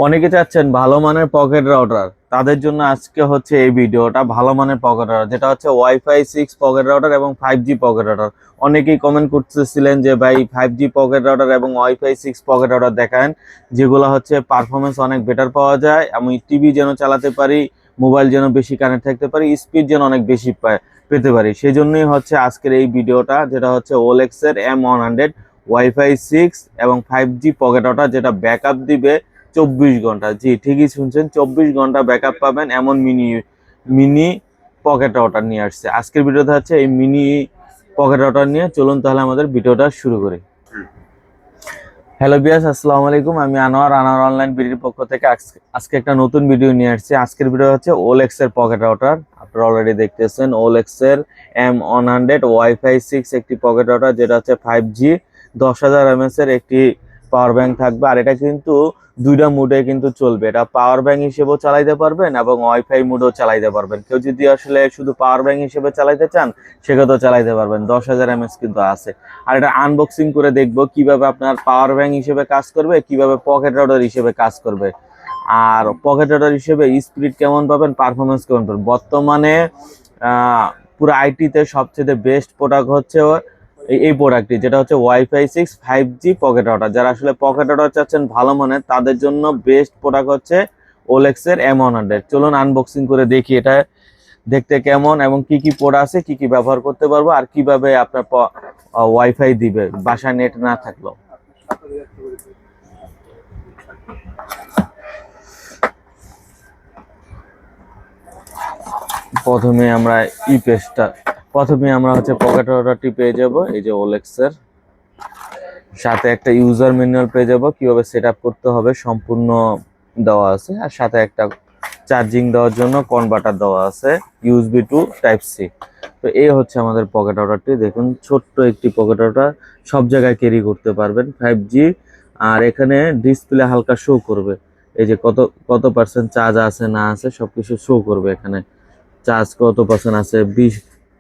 অনেকে চাচ্ছেন ভালো মানের পকেট রাউটার, তাদের জন্য আজকে হচ্ছে এই ভিডিওটা। ভালো মানের পকেট রাউটার যেটা হচ্ছে ওয়াইফাই 6 পকেট রাউটার এবং 5G পকেট রাউটার। অনেকেই কমেন্ট করতেছিলেন যে ভাই 5G পকেট রাউটার এবং ওয়াইফাই 6 পকেট রাউটার দেখান, যেগুলো হচ্ছে পারফরমেন্স অনেক বেটার পাওয়া যায়, আমি টিভি যেন চালাতে পারি, মোবাইল যেন বেশি কানেক্ট থাকতে পারি, স্পিড যেন অনেক বেশি পেতে পারি। সেই জন্যই হচ্ছে আজকের এই ভিডিওটা, যেটা হচ্ছে ওলেক্সের M100 ওয়াইফাই 6 এবং 5G পকেট রাউটার, যেটা ব্যাকআপ দিবে 24 ঘন্টা। জি, ঠিকই শুনছেন, 24 ঘন্টা ব্যাকআপ পাবেন এমন মিনি মিনি পকেট রাউটার নিয়ে আসছে আজকের ভিডিওতে। হচ্ছে এই মিনি পকেট রাউটার নিয়ে, চলুন তাহলে আমাদের ভিডিওটা শুরু করি। হ্যালো বিয়াস, আসসালামু আলাইকুম। আমি আনোয়ার অনলাইন বিডির পক্ষ থেকে আজকে একটা নতুন ভিডিও নিয়ে আসছি। আজকের ভিডিও হচ্ছে ওলেক্স এর পকেট রাউটার। আপনারা অলরেডি দেখতেছেন ওলেক্স এর M100 ওয়াইফাই 6 একটি পকেট রাউটার, যেটা হচ্ছে 5G 10,000 mAh এর একটি পাওয়ার ব্যাংক থাকবে। আর এটা কিন্তু দুইটা মুডে কিন্তু চলবে। এটা পাওয়ার ব্যাংক হিসেবেও চালাইতে পারবেন এবং ওয়াইফাই মুডেও চালাইতে পারবেন। কেউ যদি আসলে শুধু পাওয়ার ব্যাংক হিসেবে চালাইতে চান, সেক্ষেত্রেও চালাইতে পারবেন। 10,000 mAh কিন্তু আছে। আর এটা আনবক্সিং করে দেখবো কিভাবে আপনার পাওয়ার ব্যাংক হিসেবে কাজ করবে, কিভাবে পকেট রাউটার হিসেবে কাজ করবে, আর পকেট রাউটার হিসেবে স্পিড কেমন পাবেন, পারফরমেন্স কেমন পাবেন। বর্তমানে পুরো আইটিতে সবচেয়ে বেস্ট প্রোডাক্ট হচ্ছে এই প্রোডাক্টটি, যেটা হচ্ছে ওয়াইফাই 6 5G পকেট রাউটার। যারা আসলে পকেট রাউটার চাচ্ছেন ভালো মানের, তাদের জন্য বেস্ট প্রোডাক্ট হচ্ছে ওলেক্সের M100। চলুন আনবক্সিং করে দেখি এটা দেখতে কেমন এবং কি কি পোর্ট আছে, কি কি ব্যবহার করতে পারবো, আর কিভাবে আপনার ওয়াইফাই দিবে বাসায় নেট না থাকলেও। প্রথমে আমরা ই পেজটা প্রথমে আমরা হচ্ছে পকেট রাউটারটি পেয়ে যাব। এই যে ওলেক্সের সাথে একটা ইউজার ম্যানুয়াল পেয়ে যাব, কিভাবে সেট আপ করতে হবে সম্পূর্ণ দেওয়া আছে। আর সাথে একটা চার্জিং দেওয়ার জন্য কনভার্টার দেওয়া আছে, USB টু টাইপ সি। তো এই হচ্ছে আমাদের পকেট রাউটারটি। দেখুন, ছোট্ট একটি পকেট রাউটার, সব জায়গায় ক্যারি করতে পারবেন 5G। আর এখানে ডিসপ্লে হালকা শো করবে, এই যে কত কত পার্সেন্ট চার্জ আছে না আছে সবকিছু শো করবে। এখানে চার্জ কত পার্সেন্ট আছে,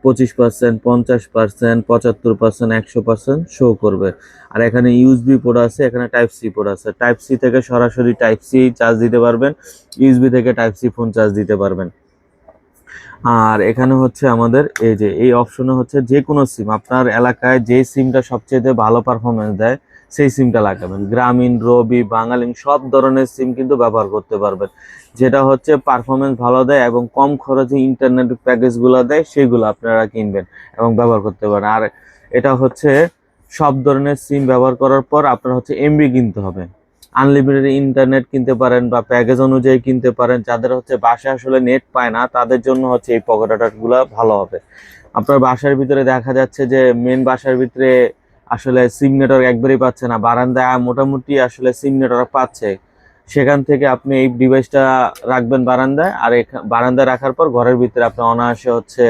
25%, 50%, 75%, 100% শো করবে। আর এখানে ইউএসবি পোর্ট আছে, এখানে টাইপ সি পোর্ট আছে। টাইপ সি থেকে সরাসরি টাইপ সি চার্জ দিতে পারবেন, ইউএসবি থেকে টাইপ সি ফোন চার্জ দিতে পারবেন। আর এখানে হচ্ছে আমাদের এই যে এই অপশনে হচ্ছে যে কোনো সিম, আপনার এলাকায় যে সিমটা সবচেয়ে ভালো পারফরমেন্স দেয় সেই সিমটা লাগাবেন। গ্রামীণ, রবি, বাঙালি সব ধরনের সিম কিন্তু ব্যবহার করতে পারবেন। যেটা হচ্ছে পারফরমেন্স ভালো দেয় এবং কম খরচে ইন্টারনেট প্যাকেজগুলো দেয়, সেগুলো আপনারা কিনবেন এবং ব্যবহার করতে পারেন। আর এটা হচ্ছে সব ধরনের সিম ব্যবহার করার পর আপনার হচ্ছে এমবি কিনতে হবে। আনলিমিটেড ইন্টারনেট কিনতে পারেন বা প্যাকেজ অনুযায়ী কিনতে পারেন। যাদের হচ্ছে বাসায় আসলে নেট পায় না, তাদের জন্য হচ্ছে এই পকেট রাউটারগুলো ভালো হবে। আপনার বাসার ভিতরে দেখা যাচ্ছে যে মেন বাসার ভিতরে আসলে সিম নেটওয়ার্ক একবারই পাচ্ছে না, বারান্দায় মোটামুটি আসলে সিম নেটওয়ার্ক পাচ্ছে। সেখান থেকে আপনি এই ডিভাইসটা রাখবেন বারান্দায়, আর বারান্দায় রাখার পর ঘরের ভিতরে আপনি অনায়াসে হচ্ছে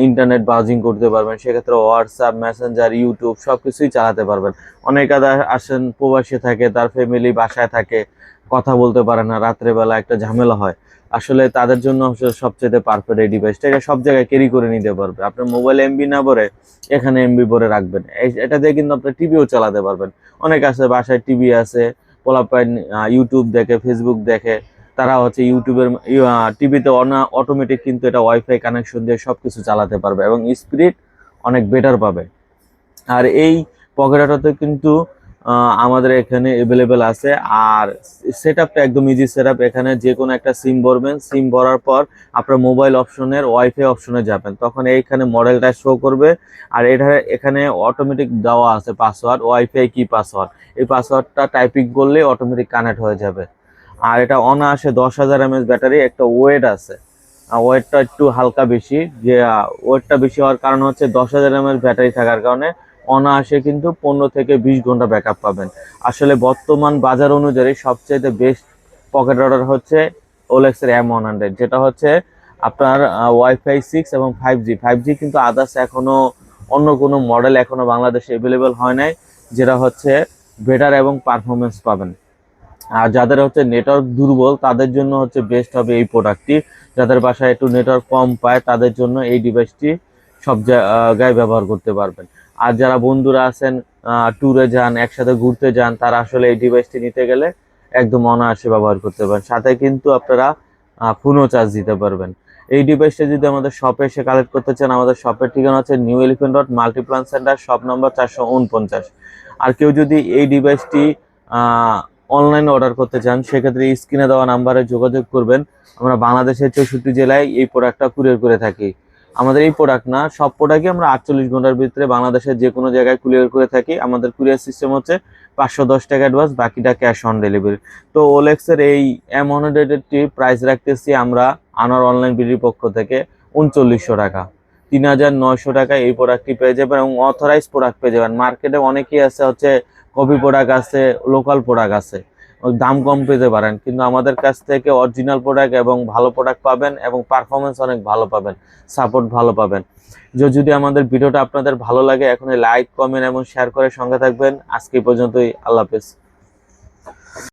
ইন্টারনেট ব্রাউজিং করতে পারবেন। সেক্ষেত্রে হোয়াটসঅ্যাপ, মেসেঞ্জার, ইউটিউব সবকিছুই চালাতে পারবেন। অনেক আসেন প্রবাসী থাকে, তার ফ্যামিলি বাসায় থাকে, কথা বলতে পারে না, রাত্রেবেলা একটা ঝামেলা হয়। আসলে তাদের জন্য সবচেয়ে পারফেক্ট এই ডিভাইসটা। এটা সব জায়গায় ক্যারি করে নিতে পারবে। আপনার মোবাইল এমবি না ভরে এখানে এমবি ভরে রাখবেন। এটা দিয়ে কিন্তু আপনি টিভিও চালাতে পারবেন। অনেক আছে বাসায় টিভি আছে, পোলাপাইন ইউটিউব দেখে, ফেসবুক দেখে, তারা হচ্ছে ইউটিউবের টিভিতে অটোমেটিক কিন্তু এটা ওয়াইফাই কানেকশন দিয়ে সবকিছু চালাতে পারবে এবং স্পিড অনেক বেটার পাবে। আর এই পকেট রাউটারতে কিন্তু আমাদের এখানে অ্যাভেলেবেল আছে। আর সেট আপটা একদম ইজি সেট আপ। এখানে যে কোনো একটা সিম ভরবেন, সিম ভরার পর আপনার মোবাইল অপশনের ওয়াইফাই অপশনে যাবেন, তখন এইখানে মডেলটা শো করবে। আর এখানে অটোমেটিক দেওয়া আছে পাসওয়ার্ড, ওয়াইফাই কি পাসওয়ার্ড। এই পাসওয়ার্ডটা টাইপিং করলে অটোমেটিক কানেক্ট হয়ে যাবে। আর এটা অনায়াসে 10,000 mAh ব্যাটারি, একটা ওয়েট আছে। ওয়েটটা একটু হালকা বেশি, যে ওয়েটটা বেশি হওয়ার কারণ হচ্ছে 10,000 mAh ব্যাটারি থাকার কারণে অনায়াসে কিন্তু 15 থেকে 20 ঘন্টা ব্যাকআপ পাবেন। আসলে বর্তমান বাজার অনুযায়ী সবচেয়ে বেস্ট পকেট রাউটার হচ্ছে ওলেক্সের M100, যেটা হচ্ছে আপনার ওয়াইফাই 6 এবং 5G কিন্তু আদার্স এখনো অন্য কোনো মডেল এখনো বাংলাদেশে অ্যাভেলেবেল হয় নাই, যেটা হচ্ছে বেটার এবং পারফরমেন্স পাবেন। আর যাদের হচ্ছে নেটওয়ার্ক দুর্বল, তাদের জন্য হচ্ছে বেস্ট হবে এই প্রোডাক্টটি। যাদের বাসায় একটু নেটওয়ার্ক কম পায়, তাদের জন্য এই ডিভাইসটি সব জায়গায় ব্যবহার করতে পারবেন। আর যারা বন্ধুরা আছেন, ট্যুরে যান, একসাথে ঘুরতে যান, তারা আসলে এই ডিভাইসটি নিতে গেলে একদম অনায়াসে ব্যবহার করতে পারেন। সাথে কিন্তু আপনারা ফোনও চার্জ দিতে পারবেন। এই ডিভাইসটা যদি আমাদের শপে এসে কালেক্ট করতে চান, আমাদের শপের ঠিকানা হচ্ছে new elephant road Multiplan centre, shop number 449। আর কেউ যদি এই ডিভাইসটি অনলাইনে অর্ডার করতে চান, সেক্ষেত্রে স্ক্রিনে দেওয়া নাম্বারে যোগাযোগ করবেন। আমরা বাংলাদেশের 64 জেলায় এই প্রোডাক্টটা কুরিয়ার করে থাকি। আমাদের এই প্রোডাক্ট না, সব প্রোডাক্টই আমরা 48 ঘন্টার ভিতরে বাংলাদেশের যে কোনো জায়গায় কুরিয়ার করে থাকি। আমাদের কুরিয়ার সিস্টেম হচ্ছে 510 টাকা অ্যাডভান্স, বাকিটা ক্যাশ অন ডেলিভারি। তো ওলেক্সের এই M100-টি প্রাইস রাখতেছি আমরা আনার অনলাইন বিডির পক্ষ থেকে 3900 টাকা। 3900 টাকায় এই প্রোডাক্টটি পেয়ে যাবেন এবং অথরাইজ প্রোডাক্ট পেয়ে যাবেন। মার্কেটে অনেকেই আছে হচ্ছে কপি প্রোডাক্ট আছে, লোকাল প্রোডাক্ট আছে, দাম কম পেতে পারেন, কিন্তু আমাদের কাছ থেকে অরিজিনাল প্রোডাক্ট এবং ভালো প্রোডাক্ট পাবেন এবং পারফরমেন্স অনেক ভালো পাবেন, সাপোর্ট ভালো পাবেন। যদি আমাদের ভিডিওটা আপনাদের ভালো লাগে, এখন লাইক, কমেন্ট এবং শেয়ার করে সঙ্গে থাকবেন। আজকে এই পর্যন্তই, আল্লাহ হাফেজ।